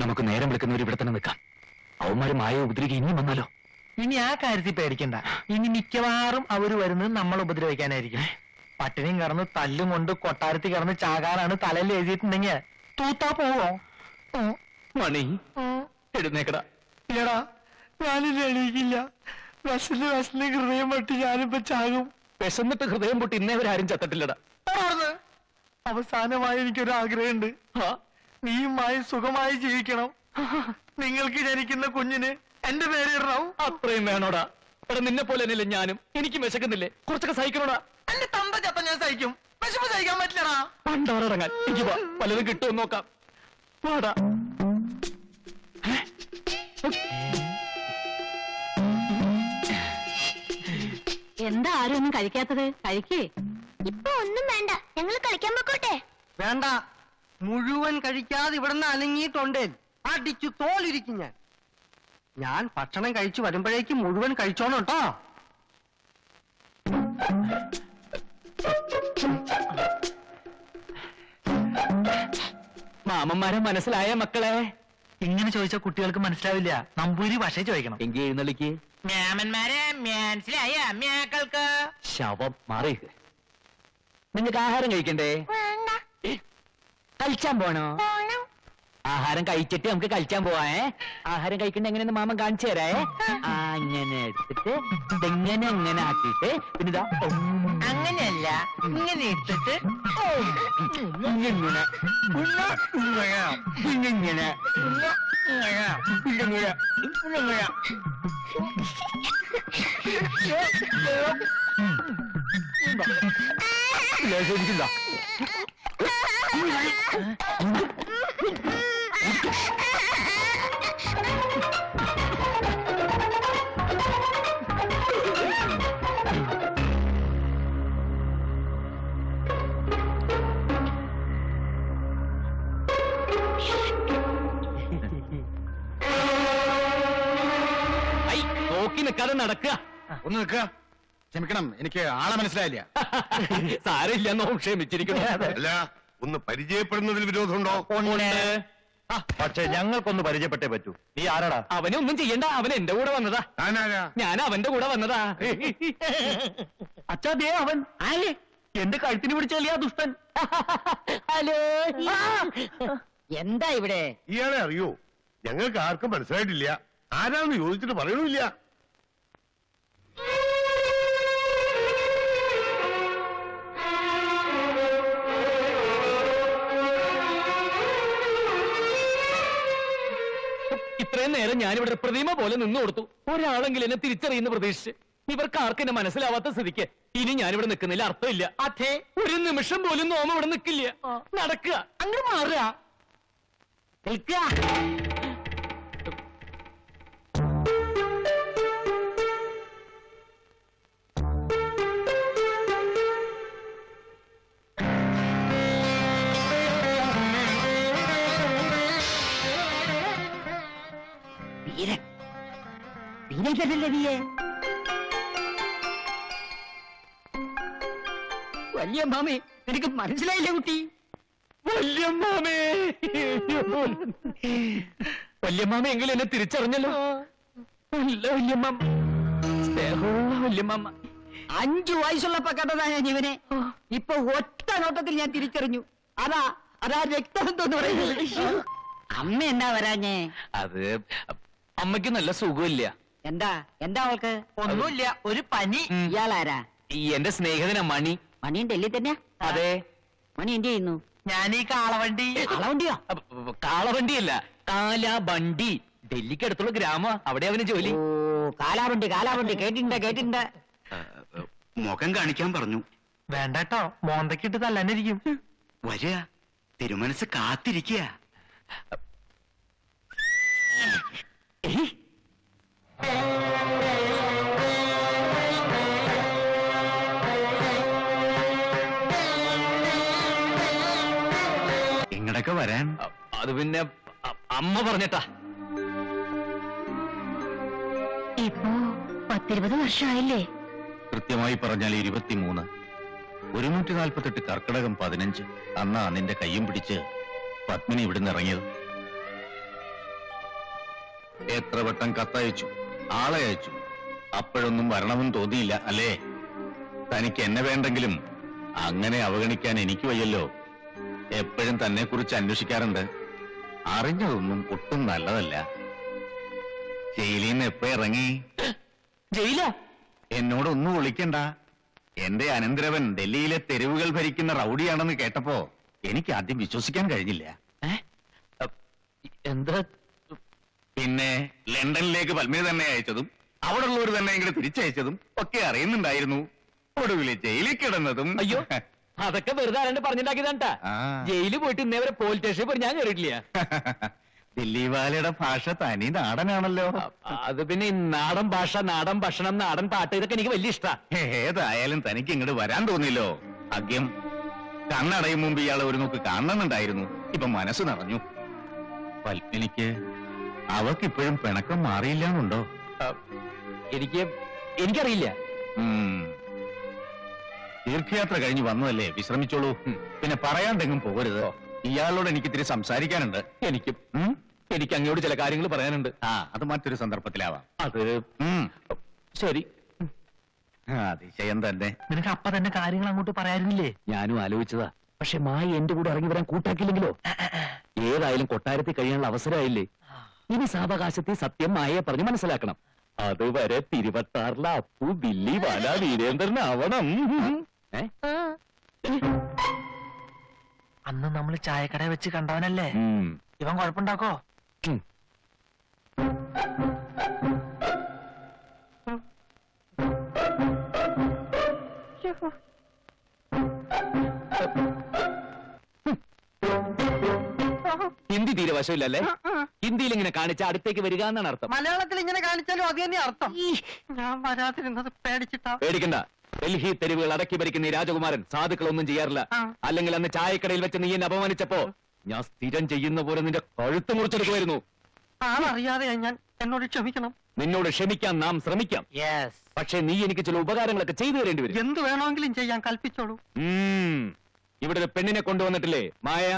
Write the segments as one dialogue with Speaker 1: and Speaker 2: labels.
Speaker 1: നമുക്ക് നേരം വിളിക്കുന്നവർ ഇവിടെ തന്നെ നിൽക്കാം. അവന്മാര് മായ ഉപദ്രവിക്കുക ഇനി വന്നാലോ?
Speaker 2: ഇനി ആ കാര്യത്തിൽ പേടിക്കണ്ട. ഇനി മിക്കവാറും അവര് വരുന്നത് നമ്മൾ ഉപദ്രവിക്കാനായിരിക്കും. പട്ടിണിയും കടന്ന് തല്ലും കൊണ്ട് കൊട്ടാരത്തിൽ കിടന്ന് ചാകാനാണ് തലയിൽ എഴുതിയിട്ടുണ്ടെങ്കിൽ തൂത്താ പോവോ?
Speaker 1: മണി എഴുന്നേക്കടാ.
Speaker 2: ഇല്ലടാ, ഞാനില്ല, എണീക്കില്ല. വിശന്ന് ഹൃദയം പൊട്ടി ഞാനിപ്പോ ചാകും.
Speaker 1: വിശന്നിട്ട് ഹൃദയം പൊട്ടി ഇന്നേവരാരും ചത്തിട്ടില്ലടാ.
Speaker 2: അവസാനമായി എനിക്കൊരു ആഗ്രഹമുണ്ട്. നീയുമായി സുഖമായി ജീവിക്കണം. നിങ്ങൾക്ക് ജനിക്കുന്ന കുഞ്ഞിന് എന്റെ പേര് ഇടണം.
Speaker 1: അത്രയും വേണോടാ? എടാ, നിന്നെ പോലെ തന്നെയല്ലേ ഞാനും. എനിക്ക് വിശക്കുന്നില്ലേ? കുറച്ചൊക്കെ സഹിക്കണോടാ.
Speaker 2: എന്റെ തമ്പ ചത്ത ഞാൻ സഹിക്കും. വിശപ്പ് സഹിക്കാൻ പറ്റില്ലടാ.
Speaker 1: പണ്ടാറടങ്ങാൻ എനിക്ക് പലതും കിട്ടുമെന്ന് നോക്കാം. വാടാ.
Speaker 3: എന്താ ആരും ഒന്നും കഴിക്കാത്തത്? കഴിക്കേ.
Speaker 4: ഇപ്പൊ ഒന്നും വേണ്ട, ഞങ്ങൾ കളിക്കാൻ പോക്കോട്ടെ.
Speaker 5: വേണ്ട, മുഴുവൻ കഴിക്കാതെ ഇവിടുന്ന് അനങ്ങിയിട്ടുണ്ടേ അടിച്ചു തോലിരിക്കും ഞാൻ ഭക്ഷണം കഴിച്ചു വരുമ്പോഴേക്കും മുഴുവൻ കഴിച്ചോണം കേട്ടോ.
Speaker 1: മാമന്മാരെ മനസ്സിലായ മക്കളെ?
Speaker 2: ഇങ്ങനെ ചോദിച്ചാൽ കുട്ടികൾക്ക് മനസ്സിലാവില്ല. നമ്പൂരി ഭാഷ ചോദിക്കണം.
Speaker 1: എങ്കിൽ എഴുന്നള്ളിക്ക്.
Speaker 2: മാമന്മാരെ മനസ്സിലായ മ്യാക്കൾക്ക്
Speaker 1: ശവം മാറി. നിങ്ങൾക്ക് ആഹാരം കഴിക്കണ്ടേ?
Speaker 4: വേണ്ട,
Speaker 1: കഴിച്ചാൻ പോണോ?
Speaker 4: പോണം.
Speaker 1: ആഹാരം കഴിച്ചിട്ട് നമുക്ക് കഴിച്ചാൻ പോവാ. ആഹാരം കഴിക്കണ്ട എങ്ങനെയെന്ന് മാമൻ കാണിച്ചു തരേ. അങ്ങനെ എടുത്തിട്ട് ഇതെങ്ങനെ അങ്ങനെ ആക്കിയിട്ട് പിന്നെ ഇതാ
Speaker 2: അങ്ങനെയല്ല, ഇങ്ങനെ ഇട്ടിട്ട്
Speaker 1: ഇങ്ങനെ ഇങ്ങനെ ശരിക്കും നോക്കി നിൽക്കാതെ നടക്കുക.
Speaker 6: ഒന്ന് നിൽക്കുക. ക്ഷമിക്കണം, എനിക്ക് ആളെ മനസ്സിലായില്ല.
Speaker 1: സാരമില്ല, നോ ക്ഷമിച്ചിരിക്കുന്നു.
Speaker 7: അല്ല, ഒന്ന് പരിചയപ്പെടുന്നതിൽ വിരോധമുണ്ടോ?
Speaker 6: പക്ഷെ ഞങ്ങൾക്കൊന്ന് പരിചയപ്പെട്ടേ പറ്റൂ. നീ ആരാടാ?
Speaker 1: അവനെ ഒന്നും ചെയ്യണ്ട, അവൻ എന്റെ കൂടെ വന്നതാ.
Speaker 7: താനാരാ?
Speaker 1: ഞാൻ അവന്റെ കൂടെ വന്നതാ.
Speaker 2: അച്ഛാ, ദേ അവൻ.
Speaker 1: ആലേ
Speaker 2: എന്റെ കഴുത്തിന് പിടിച്ചല്ലേ ആ ദുഷ്ടൻ.
Speaker 1: ഹലോ,
Speaker 3: എന്താ ഇവിടെ?
Speaker 7: ഇയാളെ അറിയോ? ഞങ്ങൾക്ക് ആർക്കും മനസ്സിലായിട്ടില്ല. ആരാന്ന് ചോദിച്ചിട്ട് പറയണില്ല.
Speaker 1: ഇത്രയും നേരം ഞാനിവിടെ പ്രതിമ പോലെ നിന്നു കൊടുത്തു. ഒരാളെങ്കിലും എന്നെ തിരിച്ചറിയുന്ന പ്രതീക്ഷിച്ച്. ഇവർക്ക് ആർക്കും എന്നെ മനസ്സിലാവാത്ത സ്ഥിതിക്ക് ഇനി ഞാനിവിടെ നിൽക്കുന്നില്ല, അർത്ഥമില്ല.
Speaker 2: അതെ,
Speaker 1: ഒരു നിമിഷം പോലും നോമ ഇവിടെ നിൽക്കില്ല. നടക്കുക,
Speaker 2: അങ്ങോട്ട് മാറുക.
Speaker 1: നിൽക്കുക.
Speaker 3: വല്യമ്മാമേ, നിനക്ക് മനസ്സിലായില്ലേ കുട്ടി?
Speaker 1: വല്യമ്മാമേ, വല്യമ്മാമ എങ്കിലും എന്നെ തിരിച്ചറിഞ്ഞല്ലോ. നല്ല വല്യമ്മ, സ്നേഹമുള്ള വല്യമ്മ.
Speaker 3: 5 വയസ്സുള്ളപ്പോ കണ്ടതാ ഞാൻ ഇവനെ. ഇപ്പൊ ഒറ്റ നോട്ടത്തിൽ ഞാൻ തിരിച്ചറിഞ്ഞു. അതാ രക്തബന്ധം എന്ന് പറയുന്നത്. അമ്മ എന്താ വരാഞ്ഞേ?
Speaker 1: അത് അമ്മയ്ക്ക് നല്ല സുഖമില്ല.
Speaker 3: എന്താ അവൾക്ക്?
Speaker 2: ഒന്നുമില്ല, ഒരു പനി.
Speaker 3: ഇയാളാരാ?
Speaker 1: എന്റെ സ്നേഹിതനാ മണി.
Speaker 3: മണിയും ഡൽഹി തന്നെയാ?
Speaker 1: അതെ.
Speaker 3: മണി എന്ത് ചെയ്യുന്നു?
Speaker 2: ഞാൻ ഈ കാളവണ്ടി.
Speaker 3: കാളവണ്ടിയോ?
Speaker 1: കാളവണ്ടിയല്ല, കാലാബണ്ടി. ഡൽഹിക്ക് അടുത്തുള്ള ഗ്രാമ, അവിടെ അവന് ജോലി.
Speaker 3: ഓ, കാലാവണ്ടി കേട്ടിട്ടുണ്ട്.
Speaker 6: മുഖം കാണിക്കാൻ പറഞ്ഞു.
Speaker 2: വേണ്ടട്ടോ, മോന്തക്കിട്ട് തല്ലാനിരിക്കും.
Speaker 6: വരിക, തിരുമനസ് കാത്തിരിക്കുക. ഇങ്ങടൊക്കെ വരാൻ
Speaker 1: അത് പിന്നെ അമ്മ പറഞ്ഞിട്ടാ.
Speaker 4: ഇപ്പോ 10-20 വർഷമായില്ലേ?
Speaker 6: കൃത്യമായി പറഞ്ഞാൽ 23. 148 കർക്കിടകം 15 അന്നാ നിന്റെ കയ്യും പിടിച്ച് പത്മിനി ഇവിടുന്ന് ഇറങ്ങിയത്. എത്ര വട്ടം കത്തയച്ചു, ആളെ അയച്ചു, അപ്പോഴൊന്നും വരണമെന്ന് തോന്നിയില്ല അല്ലേ? തനിക്ക് എന്നെ വേണ്ടെങ്കിലും അങ്ങനെ അവഗണിക്കാൻ എനിക്ക് വയ്യല്ലോ. എപ്പോഴും തന്നെ കുറിച്ച് അന്വേഷിക്കാറുണ്ട്. അറിഞ്ഞതൊന്നും ഒട്ടും നല്ലതല്ല. ജയിലിൽ നിന്ന് എപ്പോ ഇറങ്ങി?
Speaker 1: ജയില
Speaker 6: എന്നോടൊന്നും വിളിക്കണ്ട. എന്റെ അനന്തരവൻ ഡൽഹിയിലെ തെരുവുകൾ ഭരിക്കുന്ന റൗഡിയാണെന്ന് കേട്ടപ്പോ എനിക്ക് ആദ്യം വിശ്വസിക്കാൻ കഴിഞ്ഞില്ല.
Speaker 1: എന്താ?
Speaker 6: പിന്നെ ലണ്ടനിലേക്ക് പത്മിനി തന്നെ അയച്ചതും അവിടെ ഉള്ളവർ തന്നെ ഇങ്ങോട്ട് തിരിച്ചയച്ചതും ഒക്കെ അറിയുന്നുണ്ടായിരുന്നു. ഒടുവിൽ ജയിലിൽ കിടന്നതും.
Speaker 1: അയ്യോ, അതൊക്കെ വെറുതെ ആരാണ്ട് പറഞ്ഞിട്ടാക്കിയതാണ്ടാ.
Speaker 6: ആ.
Speaker 1: ജയിലിൽ പോയിട്ട് ഇന്നേവരെ പോലീസ് സ്റ്റേഷനിൽ പോയി ഞാൻ കയറിയിട്ടില്ല.
Speaker 6: ദില്ലി വാലയുടെ ഭാഷ തനി നാടനാണല്ലോ.
Speaker 1: അത് പിന്നെ ഈ നാടൻ ഭാഷ, നാടൻ ഭക്ഷണം, നാടൻ പാട്ട് ഇതൊക്കെ എനിക്ക് വലിയ ഇഷ്ടാ.
Speaker 6: ഏതായാലും തനിക്ക് ഇങ്ങോട്ട് വരാൻ തോന്നിയല്ലോ. ഭാഗ്യം. കണ്ണടയും മുമ്പ് ഇയാളെ ഒരു നോക്ക് കാണണമെന്നുണ്ടായിരുന്നു. ഇപ്പൊ മനസ്സ് നിറഞ്ഞു. പത്മിനിക്ക് അവക്കിപ്പോഴും പിണക്കം മാറിയില്ലാന്നുണ്ടോ?
Speaker 1: എനിക്കറിയില്ല.
Speaker 6: തീർത്ഥയാത്ര കഴിഞ്ഞ് വന്നതല്ലേ, വിശ്രമിച്ചോളൂ. പിന്നെ പറയാണ്ടെങ്കിലും പോകരുത്. ഇയാളോട് എനിക്ക് ഇത്തിരി സംസാരിക്കാനുണ്ട്.
Speaker 1: എനിക്ക് അങ്ങോട്ട് ചില കാര്യങ്ങൾ പറയാനുണ്ട്.
Speaker 6: അത് മറ്റൊരു സന്ദർഭത്തിലാവാം.
Speaker 1: അത് ശരി.
Speaker 6: അതിശയം തന്നെ.
Speaker 2: നിനക്ക് അപ്പ തന്നെ കാര്യങ്ങൾ അങ്ങോട്ട് പറയാനില്ലേ?
Speaker 1: ഞാനും ആലോചിച്ചതാ. പക്ഷെ മായ എന്റെ കൂടെ ഇറങ്ങി വരാൻ കൂട്ടാക്കിയില്ലെങ്കിലോ? ഏതായാലും കൊട്ടാരത്തിൽ കഴിയാനുള്ള അവസരമായില്ലേ. ഇനി സാവകാശത്തിൽ സത്യം മായയെ പറഞ്ഞ് മനസ്സിലാക്കണം. അതുവരെ തിരുവട്ടാറിലെ അപ്പു ദില്ലി വാല വീരേന്ദ്രനാവണം.
Speaker 2: അന്ന് നമ്മൾ ചായക്കട വെച്ച് കണ്ടവനല്ലേ? ഇവൻ കുഴപ്പമുണ്ടാക്കോ?
Speaker 1: ഹിന്ദി തീരെ വശമില്ലല്ലേ? ഹിന്ദിയിൽ ഇങ്ങനെ കാണിച്ച അടുത്തേക്ക് വരിക എന്നാണ് അർത്ഥം.
Speaker 5: മലയാളത്തിൽ ഇങ്ങനെ കാണിച്ചാലും അത് തന്നെ അർത്ഥം. ഞാൻ വരാതിരുന്നത് പേടിച്ചിട്ടാ.
Speaker 1: പേടിക്കണ്ട. ഡൽഹി തെരുവുകൾ അടക്കി ഭരിക്കുന്ന ഈ രാജകുമാരൻ സാധുക്കളൊന്നും ചെയ്യാറില്ല. അല്ലെങ്കിൽ അന്ന് ചായക്കടയിൽ വെച്ച് നീ എന്നെ അപമാനിച്ചപ്പോ ഞാൻ സ്ഥിരം ചെയ്യുന്ന പോലെ നിന്റെ കഴുത്ത് മുറിച്ചെടുക്കുമായിരുന്നു.
Speaker 5: ആളറിയാതെ ഞാൻ, എന്നോട് ക്ഷമിക്കണം.
Speaker 1: നിന്നോട് ക്ഷമിക്കാൻ നാം ശ്രമിക്കാം. പക്ഷെ നീ എനിക്ക് ചില ഉപകാരങ്ങളൊക്കെ ചെയ്തു തരേണ്ടി വരും.
Speaker 5: എന്ത് വേണമെങ്കിലും ചെയ്യാൻ കൽപ്പിച്ചോളൂ.
Speaker 1: ഇവിടെ ഒരു പെണ്ണിനെ കൊണ്ടുവന്നിട്ടില്ലേ മായ?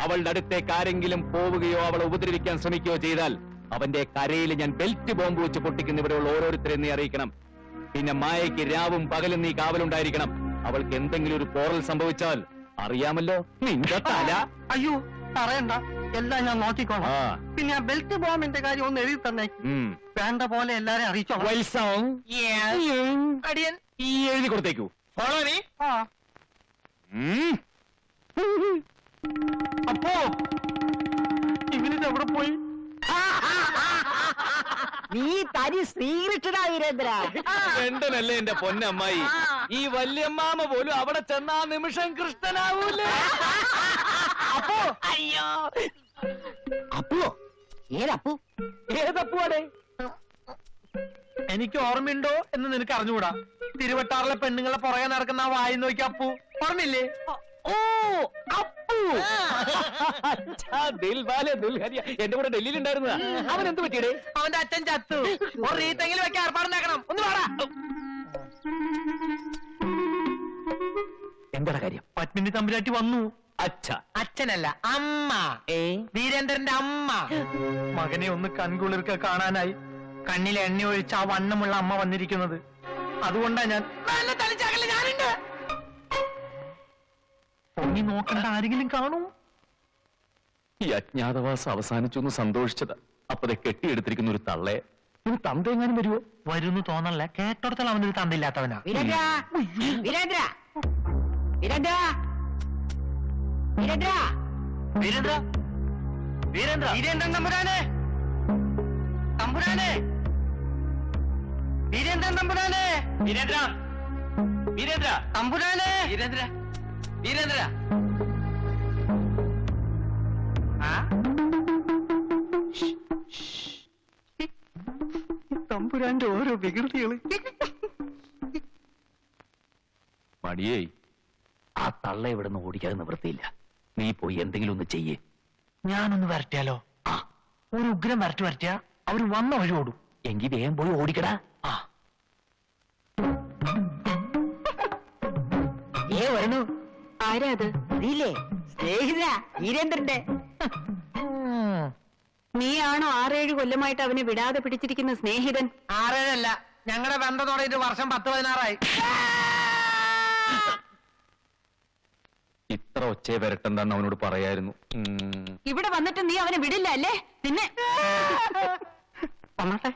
Speaker 1: അവളുടെ അടുത്തേക്ക് ആരെങ്കിലും പോവുകയോ അവളെ ഉപദ്രവിക്കാൻ ശ്രമിക്കുകയോ ചെയ്താൽ അവന്റെ കരയിൽ ഞാൻ ബെൽറ്റ് ബോംബ് വെച്ച് പൊട്ടിക്കുന്ന ഇവിടെയുള്ള ഓരോരുത്തരെ നീ അറിയിക്കണം. പിന്നെ മായയ്ക്ക് രാവും പകലും നീ കാവലുണ്ടായിരിക്കണം. അവൾക്ക് എന്തെങ്കിലും ഒരു പോറൽ സംഭവിച്ചാൽ അറിയാമല്ലോ, നിന്റെ തല.
Speaker 5: അയ്യോ പറയണ്ട, എല്ലാം ഞാൻ നോക്കിക്കോളാം. പിന്നെ ആ ബെൽറ്റ് ബോംബിന്റെ കാര്യം ഒന്ന് എഴുതി തന്നെ. വേണ്ട പോലെ എല്ലാരെയും അറിയിച്ചോളാം.
Speaker 1: ഈ എഴുതി കൊടുത്തേക്കൂ. Follow me.
Speaker 2: അപ്പോ ഇവനിത് എവിടെ പോയി?
Speaker 3: നീ തനി ശ്രീകൃഷ്ണനാ വീരേന്ദ്ര.
Speaker 1: രണ്ടനല്ലേ എന്റെ പൊന്നമ്മായി. ഈ വല്യമ്മാമ പോലും അവിടെ ചെന്ന ആ നിമിഷം കൃഷ്ണനാവൂലേ?
Speaker 3: അപ്പോ അയ്യോ, അപ്പോ ഏതപ്പു?
Speaker 1: ഏതപ്പുവാടേ?
Speaker 2: എനിക്ക് ഓർമ്മയുണ്ടോ എന്ന് നിനക്ക് അറിഞ്ഞുകൂടാ. തിരുവട്ടാറിലെ പെണ്ണുങ്ങളെ പുറകെ നടക്കുന്ന ആ വായി നോക്കി അപ്പു ഓർമ്മയില്ലേ?
Speaker 1: ഓ, അപ്പു. ദിൽവാലെ ദുൽഹരിയ എന്റെ കൂടെ ഡൽഹിയിൽ ഉണ്ടായിരുന്നതാ. അവൻ എന്ത് പറ്റിയടേ?
Speaker 2: അവന്റെ അച്ഛൻ ചത്തു. ഒരു റീത്തെങ്കിലും വെക്കാൻ ഏർപ്പാടുണ്ടാക്കണം. ഒന്ന് വാടാ.
Speaker 1: എന്താ കാര്യം?
Speaker 2: പത്മിനി തമ്പുരാട്ടി വന്നു. അച്ഛനല്ല, അമ്മ. വീരേന്ദ്രന്റെ അമ്മ. മകനെ ഒന്ന് കൺകുളിർക്ക കാണാനായി കണ്ണിൽ എണ്ണ ഒഴിച്ച് ആ വണ്ണമുള്ള അമ്മ വന്നിരിക്കുന്നത്. അതുകൊണ്ടാ ഞാൻ ഞാനുണ്ട്. പൊങ്ങി നോക്കണ്ട, ആരെങ്കിലും കാണൂ.
Speaker 1: ഈ അജ്ഞാതവാസം അവസാനിച്ചു എന്ന് സന്തോഷിച്ചത് അപ്പതെ കെട്ടിയെടുത്തിരിക്കുന്ന ഒരു തള്ളയെ തന്തയെങ്ങാനും വരുവോ?
Speaker 2: വരുന്നു തോന്നല്ല. കേട്ടോടത്തോളം അവനൊരു തന്തയില്ലാത്തവനാ.
Speaker 3: വീരേന്ദ്ര, വീരേന്ദ്ര, വീരേന്ദ്ര, വീരേന്ദ്ര,
Speaker 2: വീരേന്ദ്ര, വീരേന്ദ്ര,
Speaker 5: വീരേന്ദ്രൻ തമ്പുരാനെ, തമ്പുരാനെ, വീരേന്ദ്രൻ തമ്പുരാനെ,
Speaker 1: വീരേന്ദ്ര, വീരേന്ദ്ര,
Speaker 5: തമ്പുരാനെ,
Speaker 1: വീരേന്ദ്ര, വീരേന്ദ്ര.
Speaker 5: തമ്പുരാന്റെ ഓരോ വികൃതികള്.
Speaker 1: മടിയേ, ആ തള്ള ഇവിടെ നിന്ന് ഓടിക്കാതെ നിവൃത്തിയില്ല. നീ പോയി എന്തെങ്കിലും ഒന്ന് ചെയ്യേ.
Speaker 2: ഞാനൊന്ന് വരട്ടിയാലോ? ഒരു ഉഗ്രം വരട്ടിയാ അവര് വന്ന വഴി ഓടും.
Speaker 1: എങ്കിൽ വേഗം പോയി ഓടിക്കടാ.
Speaker 3: വരണു. ആരാ അത്? നീലേ സ്നേഹിത വീരേന്ദ്രന്റെ. നീയാണോ 6-7 കൊല്ലമായിട്ട് അവനെ വിടാതെ പിടിച്ചിരിക്കുന്ന സ്നേഹിതൻ?
Speaker 2: 6-7 അല്ല, ഞങ്ങളുടെ ബന്ധം തുടങ്ങിയിട്ട് വർഷം 10-16
Speaker 1: ഇത്ര ഒച്ചയെ വരട്ടെന്താന്ന് അവനോട് പറയായിരുന്നു.
Speaker 3: ഇവിടെ വന്നിട്ട് നീ അവനെ വിടില്ല അല്ലേ? പിന്നെ
Speaker 2: വന്നാട്ടെ.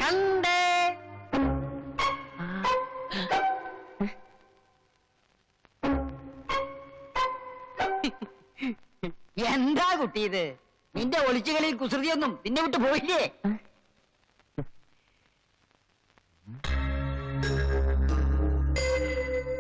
Speaker 2: കണ്ടേ.
Speaker 3: എന്താ കുട്ടി ഇത്? നിന്റെ ഒളിച്ചുകളിൽ കുസൃതിയൊന്നും നിന്നെ വിട്ട് പോയില്ലേ?